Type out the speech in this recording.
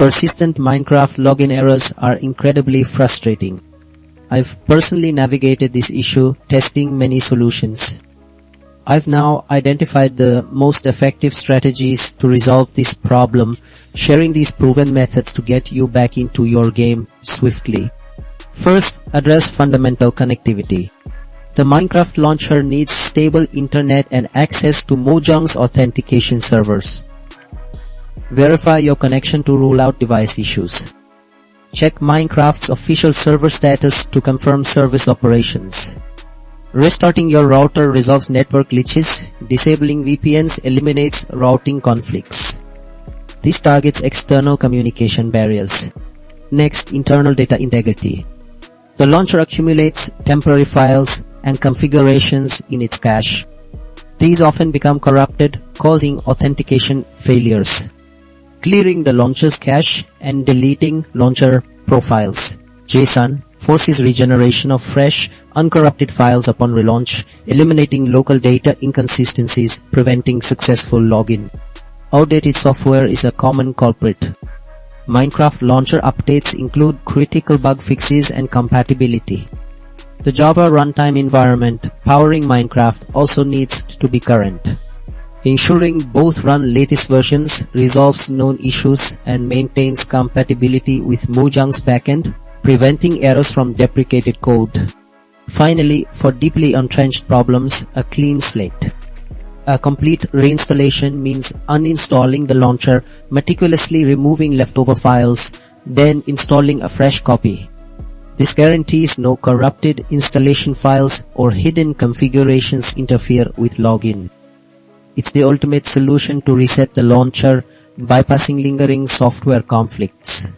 Persistent Minecraft login errors are incredibly frustrating. I've personally navigated this issue, testing many solutions. I've now identified the most effective strategies to resolve this problem, sharing these proven methods to get you back into your game swiftly. First, address fundamental connectivity. The Minecraft launcher needs stable internet and access to Mojang's authentication servers. Verify your connection to rule out device issues. Check Minecraft's official server status to confirm service operations. Restarting your router resolves network glitches. Disabling VPNs eliminates routing conflicts. This targets external communication barriers. Next, internal data integrity. The launcher accumulates temporary files and configurations in its cache. These often become corrupted, causing authentication failures. Clearing the launcher's cache and deleting launcher profiles (JSON) forces regeneration of fresh, uncorrupted files upon relaunch, eliminating local data inconsistencies, preventing successful login. Outdated software is a common culprit. Minecraft launcher updates include critical bug fixes and compatibility. The Java runtime environment powering Minecraft also needs to be current. Ensuring both run latest versions, resolves known issues, and maintains compatibility with Mojang's backend, preventing errors from deprecated code. Finally, for deeply entrenched problems, a clean slate. A complete reinstallation means uninstalling the launcher, meticulously removing leftover files, then installing a fresh copy. This guarantees no corrupted installation files or hidden configurations interfere with login. It's the ultimate solution to reset the launcher, bypassing lingering software conflicts.